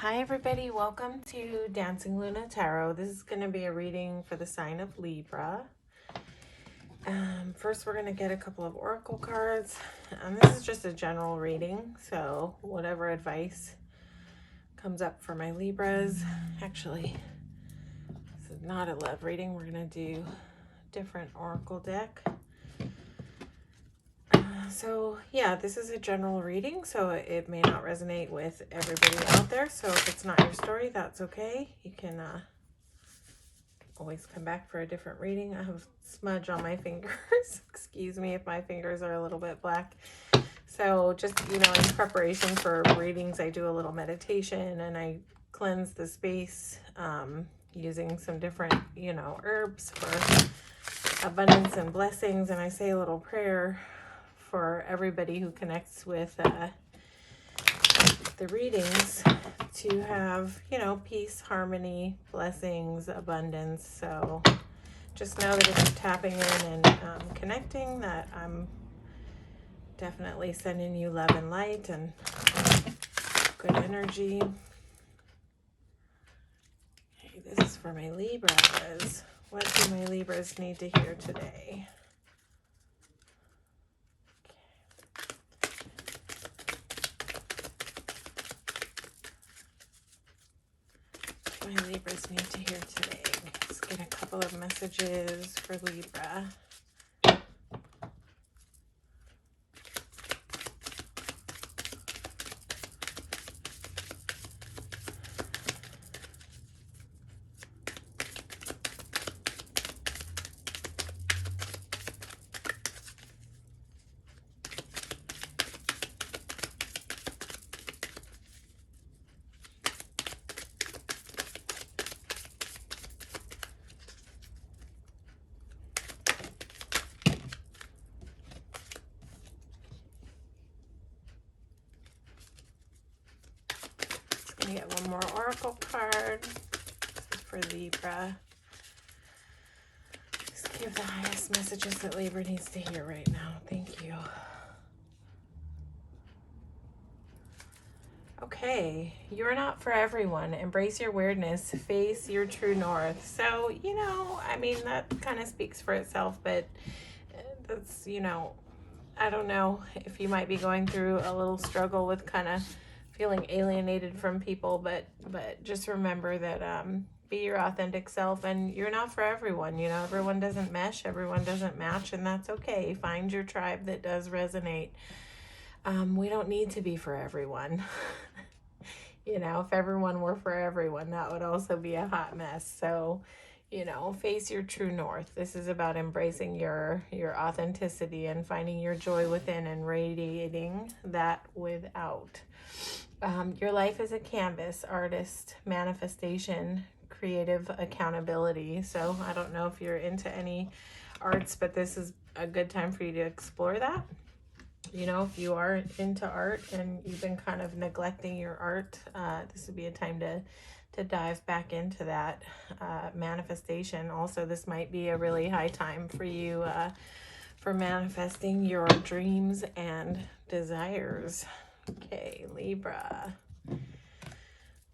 Hi everybody, welcome to Dancing Luna Tarot. This is going to be a reading for the sign of Libra. First we're going to get a couple of oracle cards. This is just a general reading, so whatever advice comes up for my Libras. Actually, this is not a love reading. We're going to do a different oracle deck. So yeah, this is a general reading, so it may not resonate with everybody out there. So if it's not your story, that's okay. You can always come back for a different reading. I have smudge on my fingers. Excuse me if my fingers are a little bit black. So just, in preparation for readings, I do a little meditation and I cleanse the space using some different, herbs for abundance and blessings. And I say a little prayer for everybody who connects with the readings to have, peace, harmony, blessings, abundance. So just know that if you're tapping in and connecting, that I'm definitely sending you love and light and good energy. Okay, this is for my Libras. What do my Libras need to hear today? My Libras need to hear today. Let's get a couple of messages for Libra. Let me get one more oracle card. This is for Libra. Just give the highest messages that Libra needs to hear right now. Thank you. Okay, you're not for everyone. Embrace your weirdness. Face your true north. So, that kind of speaks for itself, but that's, I don't know if you might be going through a little struggle with kind of feeling alienated from people, but just remember that be your authentic self, and you're not for everyone. Everyone doesn't mesh, everyone doesn't match, and that's okay. Find your tribe that does resonate. We don't need to be for everyone. If everyone were for everyone, that would also be a hot mess. So, face your true north. This is about embracing your authenticity and finding your joy within and radiating that without. Your life is a canvas, artist, manifestation, creative accountability. So I don't know if you're into any arts, but this is a good time for you to explore that. If you are into art and you've been kind of neglecting your art, this would be a time to dive back into that manifestation. Also, this might be a really high time for you for manifesting your dreams and desires. Okay, Libra.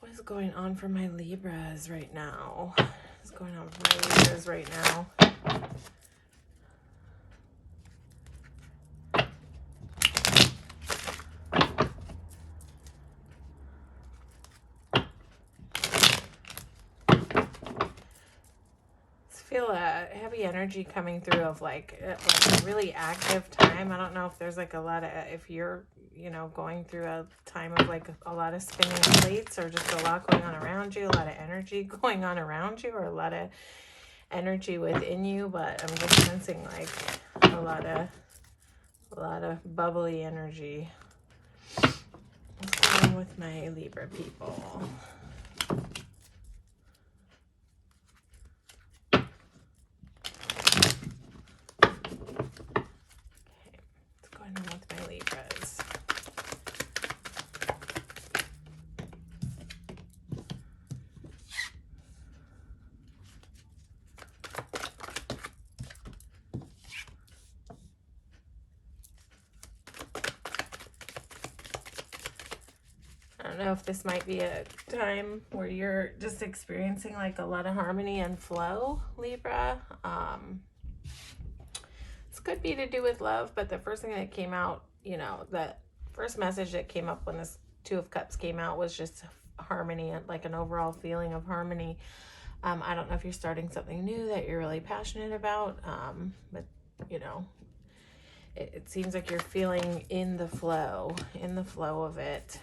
What is going on for my Libras right now? What's going on for my Libras right now? Feel a heavy energy coming through of like a really active time. I don't know if there's like a lot of, if you're, going through a time of like a lot of spinning plates or just a lot going on around you, a lot of energy going on around you, or a lot of energy within you. But I'm just sensing like a lot of bubbly energy. What's going on with my Libra people? With my Libras. know if this might be a time where you're just experiencing like a lot of harmony and flow, Libra. This could be to do with love, but the first thing that came out, you know, the first message that came up when this Two of Cups came out was just harmony and like an overall feeling of harmony. I don't know if you're starting something new that you're really passionate about, but you know, it seems like you're feeling in the flow of it.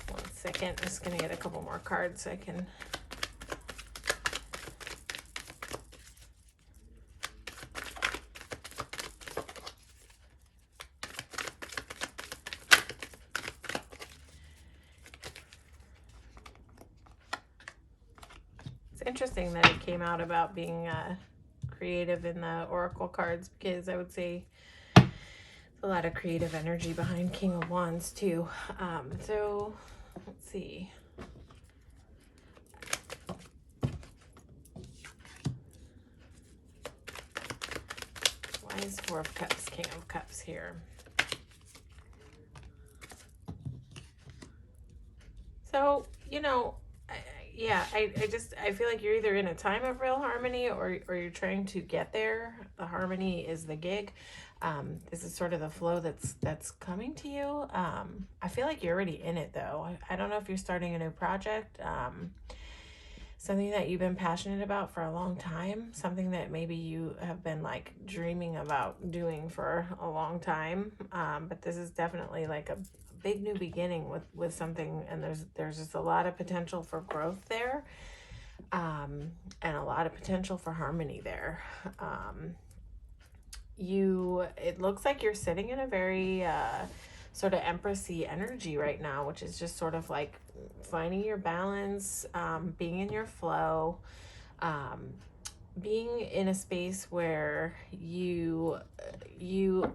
One second, I'm just gonna get a couple more cards so I can. It's interesting that it came out about being creative in the oracle cards, because I would say a lot of creative energy behind King of Wands too. So let's see. Why is Four of Cups, King of Cups here? So, you know, I feel like you're either in a time of real harmony or you're trying to get there. The harmony is the gig. This is sort of the flow that's coming to you. I feel like you're already in it though. I don't know if you're starting a new project, something that you've been passionate about for a long time, something that maybe you have been like dreaming about doing for a long time. But this is definitely like a big new beginning with something, and there's just a lot of potential for growth there, and a lot of potential for harmony there. It looks like you're sitting in a very sort of empressy energy right now, which is just sort of like finding your balance, being in your flow, being in a space where you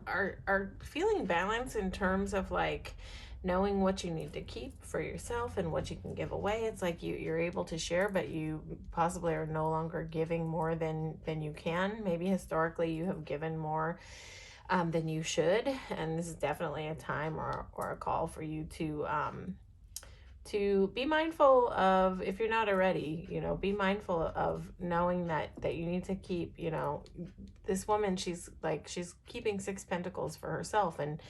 are feeling balance in terms of like knowing what you need to keep for yourself and what you can give away. It's like you're able to share, but you possibly are no longer giving more than you can. Maybe historically you have given more than you should, and this is definitely a time or a call for you to be mindful of, if you're not already, you know, be mindful of knowing that you need to keep, you know, this woman, she's keeping 6 pentacles for herself, and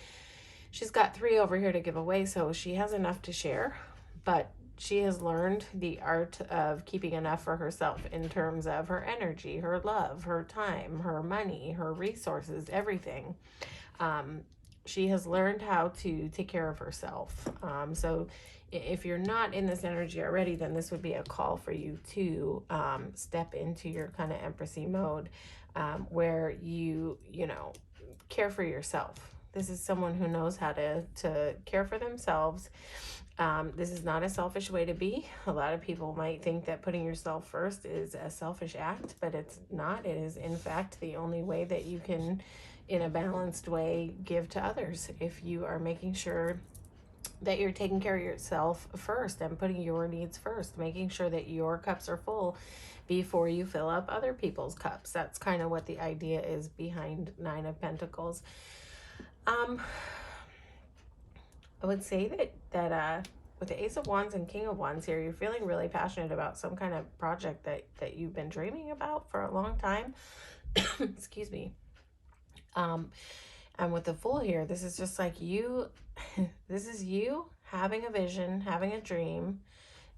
she's got 3 over here to give away, so she has enough to share, but she has learned the art of keeping enough for herself in terms of her energy, her love, her time, her money, her resources, everything. She has learned how to take care of herself. So if you're not in this energy already, then this would be a call for you to step into your kind of empressy mode, where you know, care for yourself. This is someone who knows how to care for themselves. This is not a selfish way to be. A lot of people might think that putting yourself first is a selfish act, but it's not. It is, in fact, the only way that you can, in a balanced way, give to others. If you are making sure that you're taking care of yourself first and putting your needs first, making sure that your cups are full before you fill up other people's cups. That's kind of what the idea is behind 9 of Pentacles. I would say that with the Ace of Wands and King of Wands here, you're feeling really passionate about some kind of project that you've been dreaming about for a long time. Excuse me. And with the Fool here, this is just like you, this is you having a vision, having a dream.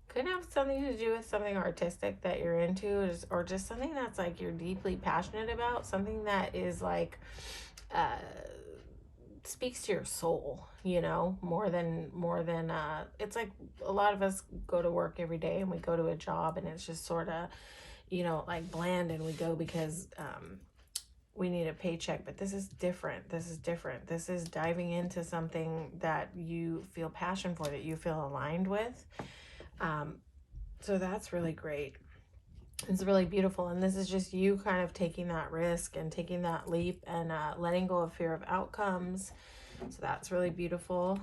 Could have something to do with something artistic that you're into, or just something that's like you're deeply passionate about, something that is like speaks to your soul, you know, more than it's like a lot of us go to work every day and we go to a job and it's just sort of, you know, like bland, and we go because we need a paycheck. But this is different. This is different. This is diving into something that you feel passion for, that you feel aligned with. So that's really great. It's really beautiful. And this is just you kind of taking that risk and taking that leap and letting go of fear of outcomes. So that's really beautiful.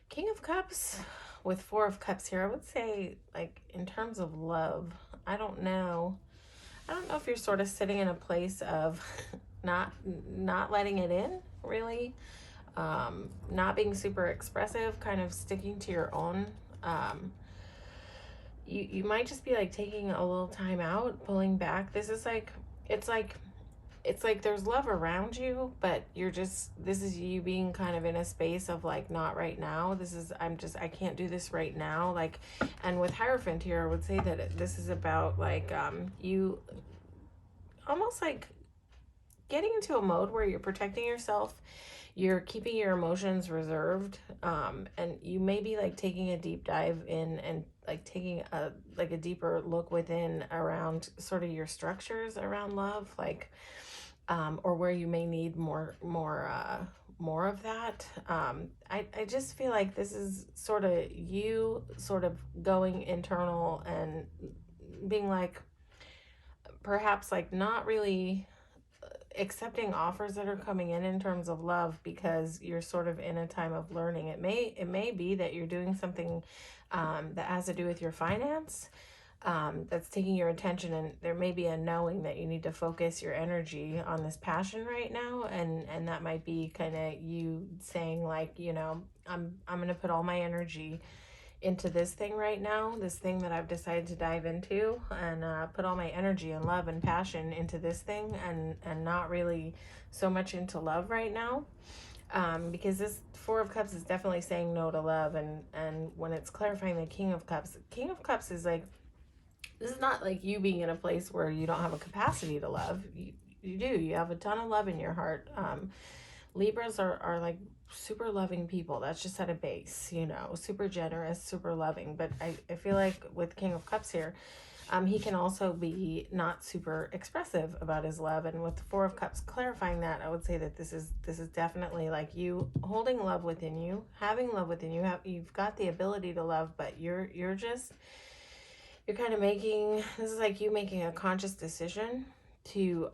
King of Cups with 4 of Cups here. I would say, like, in terms of love, I don't know if you're sort of sitting in a place of not letting it in, really. not being super expressive, kind of sticking to your own. You might just be like taking a little time out, pulling back. This is like, it's like there's love around you, but this is you being kind of in a space of like, not right now. I can't do this right now. Like, and with Hierophant here, I would say that this is about like, you almost like getting into a mode where you're protecting yourself. You're keeping your emotions reserved, and you may be like taking a deep dive in and like taking a deeper look within around sort of your structures around love, like, or where you may need more of that. I just feel like this is sort of you sort of going internal and being like, perhaps like not really accepting offers that are coming in terms of love, because you're sort of in a time of learning. It may be that you're doing something that has to do with your finance, that's taking your attention, and there may be a knowing that you need to focus your energy on this passion right now, and that might be kind of you saying like, you know, I'm going to put all my energy into this thing right now, this thing that I've decided to dive into, and put all my energy and love and passion into this thing, and not really so much into love right now, because this Four of Cups is definitely saying no to love. And when it's clarifying the King of Cups is like, this is not like you being in a place where you don't have a capacity to love. You do. You have a ton of love in your heart. Libras are like super loving people. That's just at a base, you know, super generous, super loving. But I feel like with King of Cups here, he can also be not super expressive about his love. And with the Four of Cups clarifying that, I would say that this is definitely like you holding love within you, having love within you. You've got the ability to love, but you're kind of making, this is like you making a conscious decision to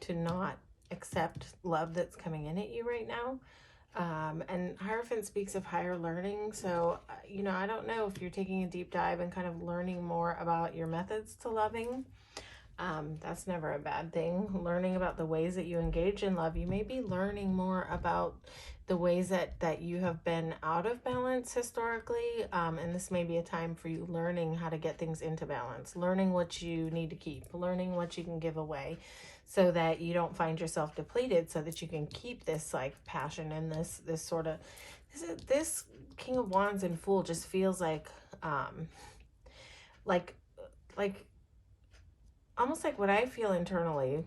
not accept love that's coming in at you right now. And Hierophant speaks of higher learning. So, you know, I don't know if you're taking a deep dive and kind of learning more about your methods to loving. That's never a bad thing. Learning about the ways that you engage in love. You may be learning more about the ways that you have been out of balance historically. And this may be a time for you learning how to get things into balance, learning what you need to keep, learning what you can give away, so that you don't find yourself depleted, so that you can keep this like passion and this sort of, this King of Wands and Fool just feels like almost like what I feel internally,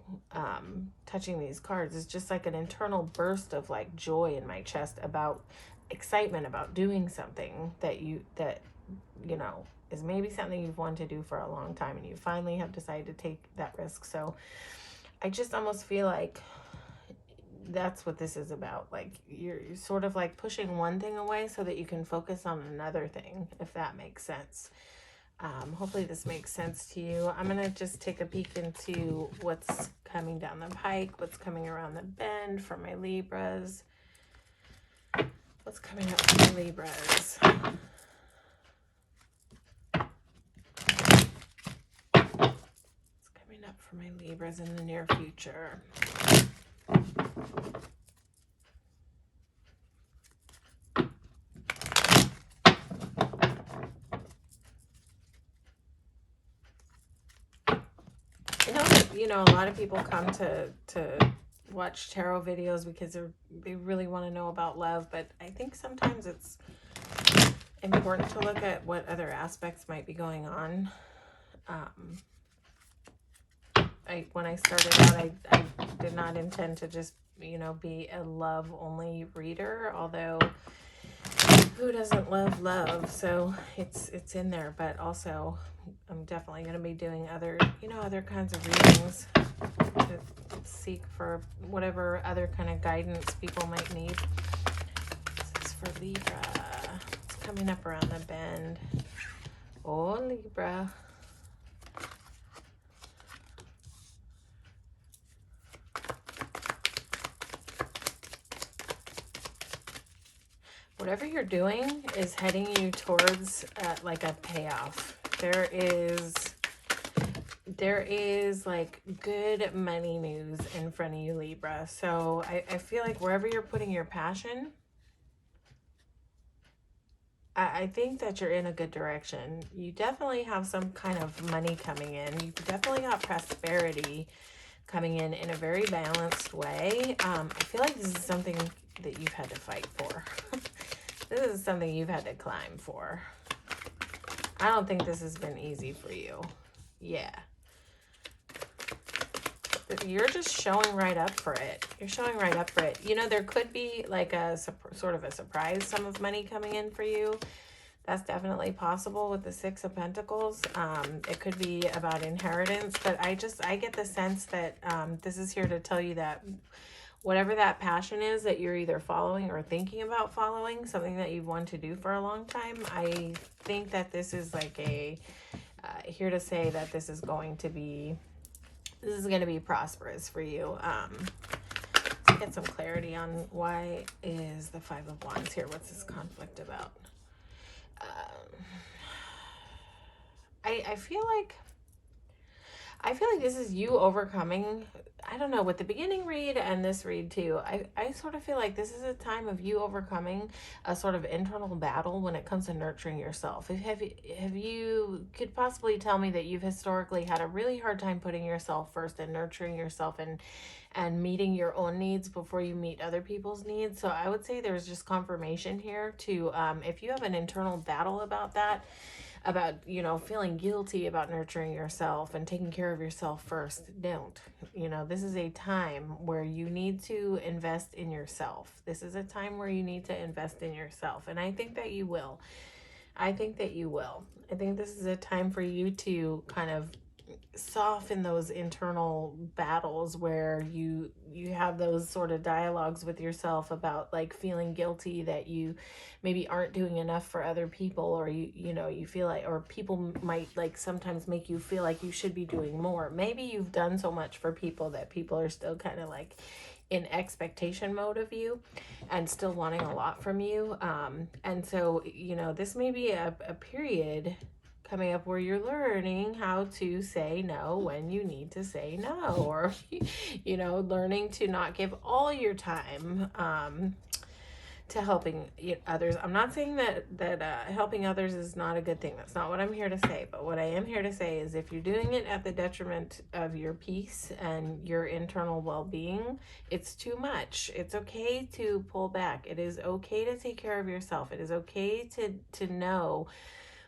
touching these cards, is just like an internal burst of like joy in my chest about excitement about doing something that you know is maybe something you've wanted to do for a long time, and you finally have decided to take that risk. So I just almost feel like that's what this is about. Like you're sort of like pushing one thing away so that you can focus on another thing, if that makes sense. Hopefully this makes sense to you. I'm going to just take a peek into what's coming down the pike, what's coming around the bend for my Libras. What's coming up for my Libras? What's coming up for my Libras in the near future? You know, a lot of people come to watch tarot videos because they really want to know about love, but I think sometimes it's important to look at what other aspects might be going on. When I started out, I did not intend to just, you know, be a love only reader, although who doesn't love love? So it's in there, but also I'm definitely going to be doing other kinds of readings to seek for whatever other kind of guidance people might need. This is for Libra. It's coming up around the bend. Oh, Libra. Whatever you're doing is heading you towards like a payoff. There is there is like good money news in front of you, Libra. So I feel like wherever you're putting your passion, I think that you're in a good direction. You definitely have some kind of money coming in. You've definitely got prosperity coming in a very balanced way. I feel like this is something that you've had to fight for. This is something you've had to climb for. I don't think this has been easy for you. Yeah. You're just showing right up for it. You're showing right up for it. You know, there could be like a sort of a surprise sum of money coming in for you. That's definitely possible with the Six of Pentacles. It could be about inheritance, but I get the sense that this is here to tell you that whatever that passion is that you're either following or thinking about following, something that you've wanted to do for a long time, I think that this is like a, here to say that this is going to be prosperous for you. Let's get some clarity on why is the Five of Wands here. What's this conflict about? I feel like this is you overcoming. I don't know, with the beginning read and this read too, I sort of feel like this is a time of you overcoming a sort of internal battle when it comes to nurturing yourself. Have you could possibly tell me that you've historically had a really hard time putting yourself first and nurturing yourself and meeting your own needs before you meet other people's needs. So I would say there's just confirmation here to, if you have an internal battle about that, about, you know, feeling guilty about nurturing yourself and taking care of yourself first, don't. You know, this is a time where you need to invest in yourself. This is a time where you need to invest in yourself. And I think that you will. I think that you will. I think this is a time for you to kind of soften those internal battles where you have those sort of dialogues with yourself about like feeling guilty that you maybe aren't doing enough for other people, or you know, you feel like, or people might like sometimes make you feel like you should be doing more. Maybe you've done so much for people that people are still kind of like in expectation mode of you and still wanting a lot from you. And so, you know, this may be a period coming up where you're learning how to say no when you need to say no, or you know, learning to not give all your time to helping others. I'm not saying that helping others is not a good thing. That's not what I'm here to say. But what I am here to say is if you're doing it at the detriment of your peace and your internal well-being, it's too much. It's okay to pull back. It is okay to take care of yourself. It is okay to know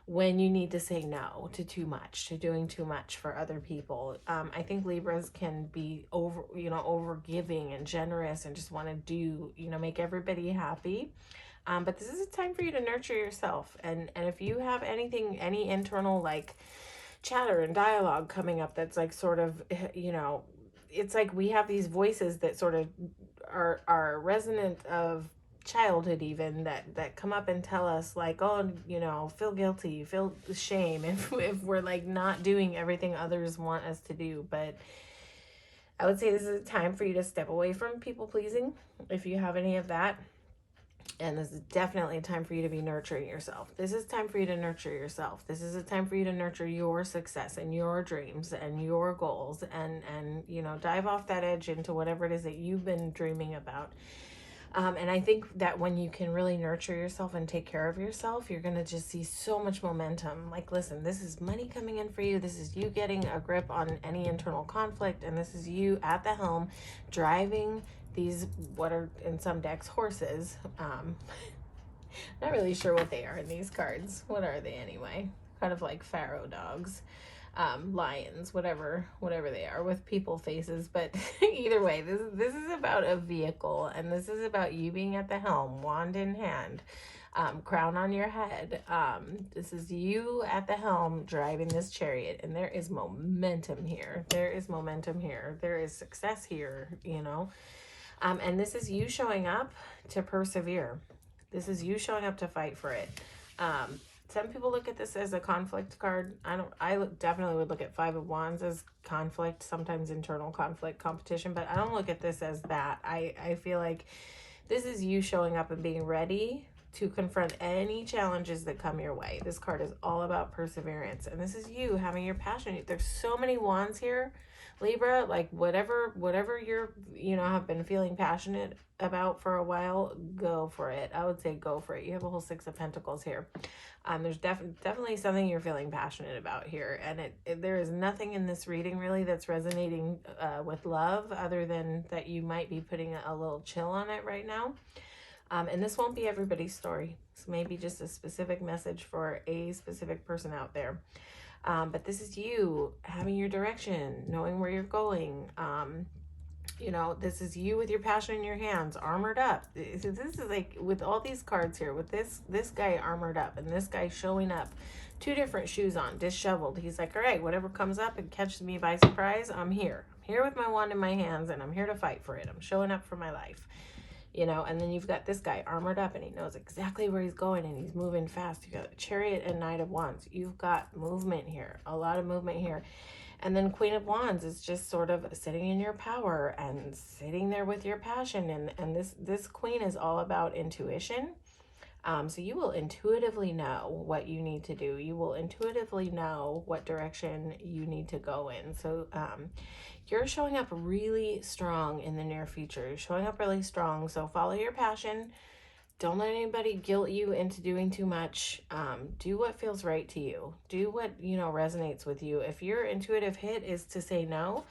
when you need to say no to too much, to doing too much for other people. I think Libras can be over giving and generous and just want to do, you know, make everybody happy. But this is a time for you to nurture yourself. And if you have any internal like chatter and dialogue coming up that's like sort of, you know, it's like we have these voices that sort of are resonant of childhood, even that come up and tell us like, oh, you know, feel guilty, feel shame if we're like not doing everything others want us to do. But I would say this is a time for you to step away from people pleasing if you have any of that. And this is definitely a time for you to be nurturing yourself. This is time for you to nurture yourself. This is a time for you to nurture your success and your dreams and your goals, and you know, dive off that edge into whatever it is that you've been dreaming about. And I think that when you can really nurture yourself and take care of yourself, you're going to just see so much momentum. Like, listen, this is money coming in for you. This is you getting a grip on any internal conflict. And this is you at the helm driving these, what are in some decks, horses. Not really sure what they are in these cards. What are they anyway? Kind of like pharaoh dogs. Lions, whatever they are, with people faces. But either way, this is about a vehicle, and this is about you being at the helm, wand in hand, crown on your head. This is you at the helm driving this chariot, and there is momentum here. There is momentum here. There is success here, you know. And this is you showing up to persevere. This is you showing up to fight for it. Some people look at this as a conflict card. I definitely would look at Five of Wands as conflict, sometimes internal conflict, competition, but I don't look at this as that. I feel like this is you showing up and being ready to confront any challenges that come your way. This card is all about perseverance, and this is you having your passion. There's so many wands here, Libra. Like whatever you're, you know, have been feeling passionate about for a while, go for it. I would say go for it. You have a whole Six of Pentacles here. There's definitely something you're feeling passionate about here, and there is nothing in this reading really that's resonating with love, other than that you might be putting a little chill on it right now. And this won't be everybody's story. It's maybe just a specific message for a specific person out there. But this is you having your direction, knowing where you're going. You know, this is you with your passion in your hands, armored up. This is like with all these cards here, with this guy armored up and this guy showing up, two different shoes on, disheveled. He's like, all right, whatever comes up and catches me by surprise, I'm here. I'm here with my wand in my hands, and I'm here to fight for it. I'm showing up for my life. You know, and then you've got this guy armored up, and he knows exactly where he's going, and he's moving fast. You got Chariot and Knight of Wands. You've got movement here, a lot of movement here. And then Queen of Wands is just sort of sitting in your power and sitting there with your passion. And this Queen is all about intuition. So you will intuitively know what you need to do. You will intuitively know what direction you need to go in. So you're showing up really strong in the near future. You're showing up really strong. So follow your passion. Don't let anybody guilt you into doing too much. Do what feels right to you. Do what, you know, resonates with you. If your intuitive hit is to say no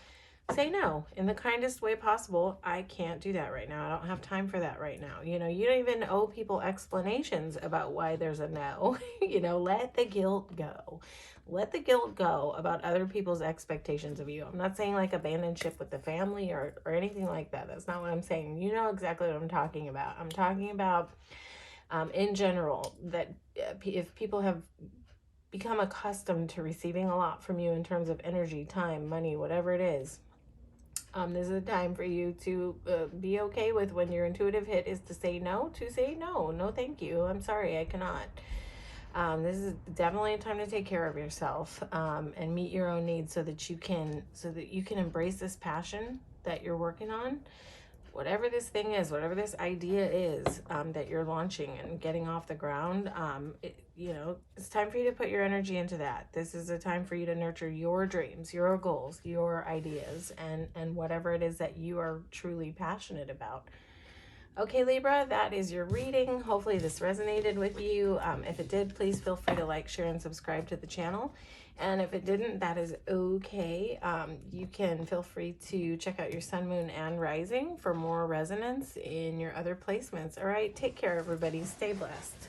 in the kindest way possible. I can't do that right now. I don't have time for that right now. You know, you don't even owe people explanations about why there's a no. You know, let the guilt go. Let the guilt go about other people's expectations of you. I'm not saying like abandon ship with the family or anything like that. That's not what I'm saying. You know exactly what I'm talking about. I'm talking about in general, that if people have become accustomed to receiving a lot from you in terms of energy, time, money, whatever it is, this is a time for you to be okay with when your intuitive hit is to say no, no, thank you. I'm sorry, I cannot. This is definitely a time to take care of yourself and meet your own needs so that you can embrace this passion that you're working on. Whatever this thing is, whatever this idea is that you're launching and getting off the ground, you know, it's time for you to put your energy into that. This is a time for you to nurture your dreams, your goals, your ideas, and whatever it is that you are truly passionate about. Okay, Libra, that is your reading. Hopefully this resonated with you. If it did, please feel free to like, share, and subscribe to the channel. And if it didn't, that is okay. You can feel free to check out your sun, moon, and rising for more resonance in your other placements. All right, take care, everybody. Stay blessed.